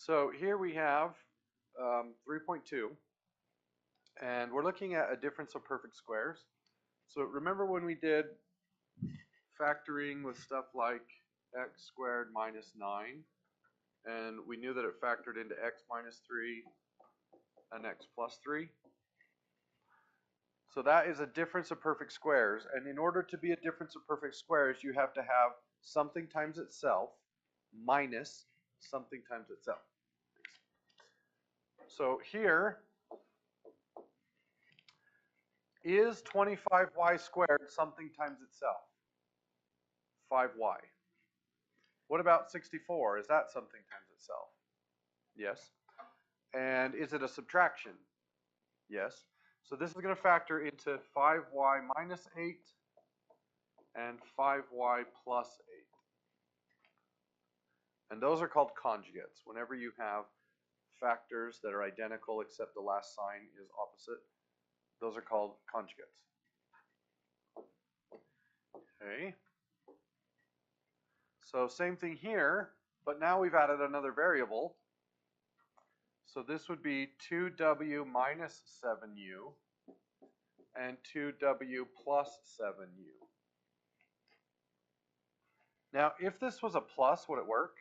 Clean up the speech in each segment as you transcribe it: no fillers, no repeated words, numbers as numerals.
So here we have 3.2, and we're looking at a difference of perfect squares. So remember when we did factoring with stuff like x squared minus 9, and we knew that it factored into x minus 3 and x plus 3? So that is a difference of perfect squares, and in order to be a difference of perfect squares, you have to have something times itself minus something times itself. So here, is 25y squared something times itself? 5y. What about 64? Is that something times itself? Yes. And is it a subtraction? Yes. So this is going to factor into 5y minus 8 and 5y plus 8. And those are called conjugates. Whenever you have factors that are identical except the last sign is opposite, those are called conjugates. Okay. So same thing here, but now we've added another variable. So this would be 2w minus 7u and 2w plus 7u. Now, if this was a plus, would it work?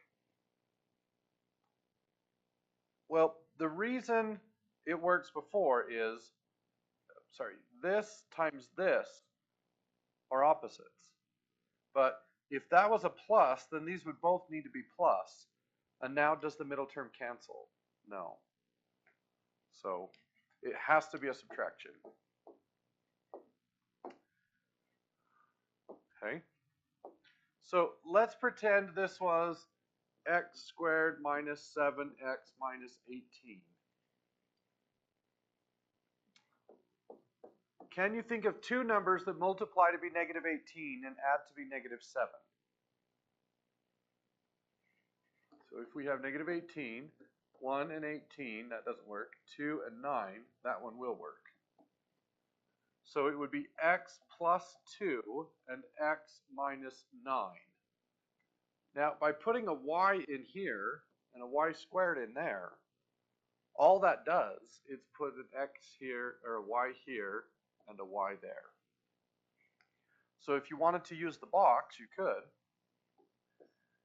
Well, the reason it works before is, this times this are opposites. But if that was a plus, then these would both need to be plus. And now does the middle term cancel? No. So it has to be a subtraction. Okay. So let's pretend this was x squared minus 7x minus 18. Can you think of two numbers that multiply to be negative 18 and add to be negative 7? So if we have negative 18, 1 and 18, that doesn't work. 2 and 9, that one will work. So it would be x plus 2 and x minus 9. Now, by putting a y in here and a y squared in there, all that does is put an x here, or a y here, and a y there. So if you wanted to use the box, you could.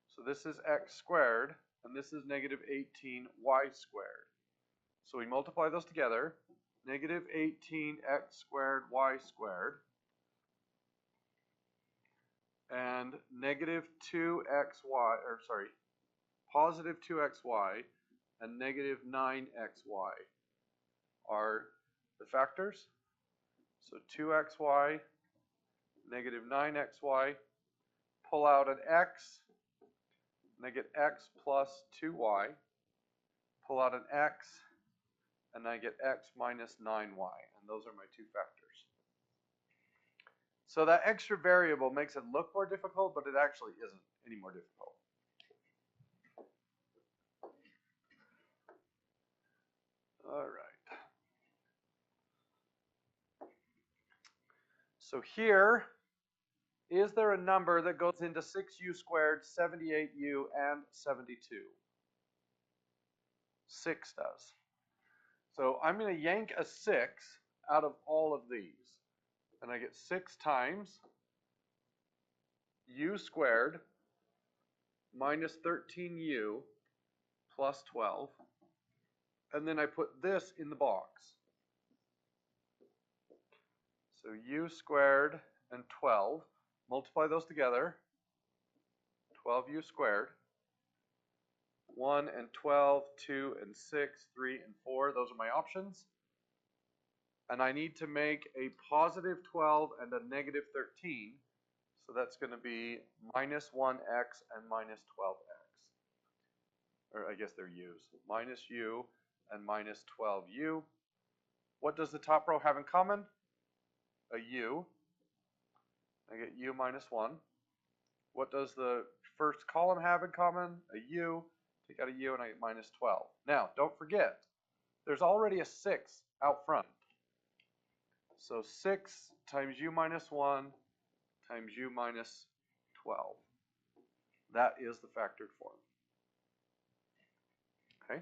So this is x squared, and this is negative 18y squared. So we multiply those together, negative 18x squared y squared, and negative 2xy, or sorry, positive 2xy, and negative 9xy are the factors. So 2xy, negative 9xy, pull out an x, and I get x plus 2y, pull out an x, and I get x minus 9y, and those are my two factors. So that extra variable makes it look more difficult, but it actually isn't any more difficult. All right. So here, is there a number that goes into 6u squared, 78u, and 72? 6 does. So I'm going to yank a 6 out of all of these. And I get 6 times u squared minus 13u plus 12. And then I put this in the box. So u squared and 12. Multiply those together. 12u squared. 1 and 12, 2 and 6, 3 and 4. Those are my options. And I need to make a positive 12 and a negative 13. So that's going to be minus 1x and minus 12x. Or I guess they're u's. Minus u and minus 12u. What does the top row have in common? A u. I get u minus 1. What does the first column have in common? A u. Take out a u and I get minus 12. Now, don't forget, there's already a 6 out front. So 6 times u minus 1 times u minus 12. That is the factored form. Okay?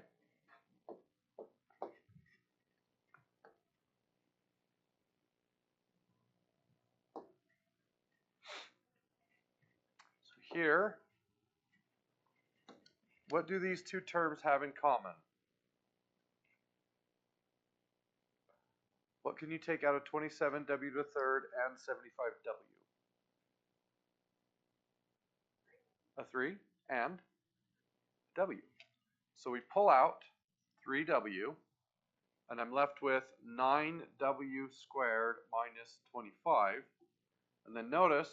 what do these two terms have in common? What can you take out of 27w to the third and 75w? A 3 and w. So we pull out 3w, and I'm left with 9w squared minus 25. And then notice,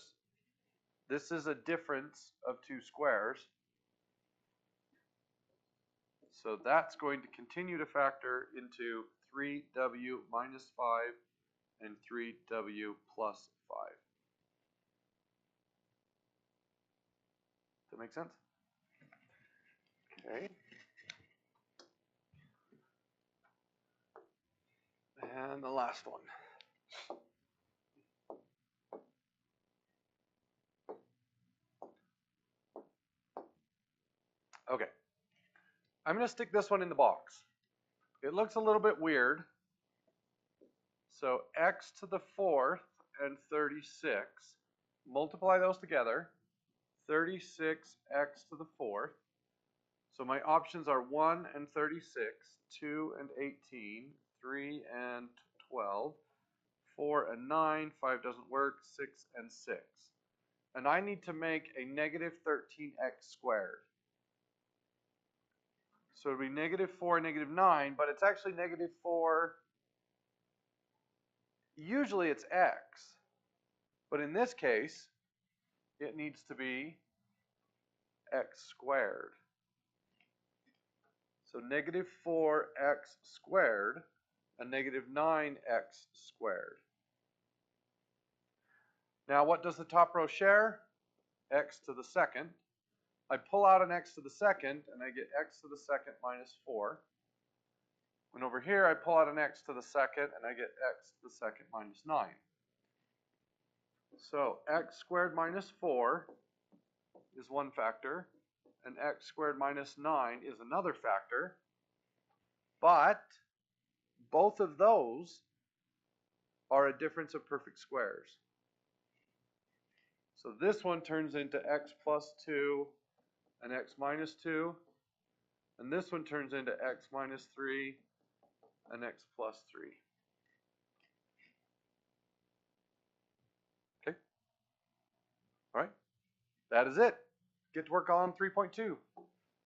this is a difference of two squares. So that's going to continue to factor into 3w minus 5 and 3w plus 5. Does that make sense? Okay. And the last one. Okay. I'm going to stick this one in the box. It looks a little bit weird. So x to the fourth and 36. Multiply those together. 36x to the fourth. So my options are 1 and 36, 2 and 18, 3 and 12, 4 and 9, 5 doesn't work, 6 and 6. And I need to make a negative 13x squared. So it would be negative 4 and negative 9, but it's actually negative 4. Usually it's x. But in this case, it needs to be x squared. So negative 4x squared and negative 9x squared. Now what does the top row share? X to the second. I pull out an x to the second and I get x to the second minus 4. And over here I pull out an x to the second and I get x to the second minus 9. So x squared minus 4 is one factor, and x squared minus 9 is another factor, but both of those are a difference of perfect squares. So this one turns into x plus 2 and x minus 2, and this one turns into x minus 3 and x plus 3. Okay? All right? That is it. Get to work on 3.2.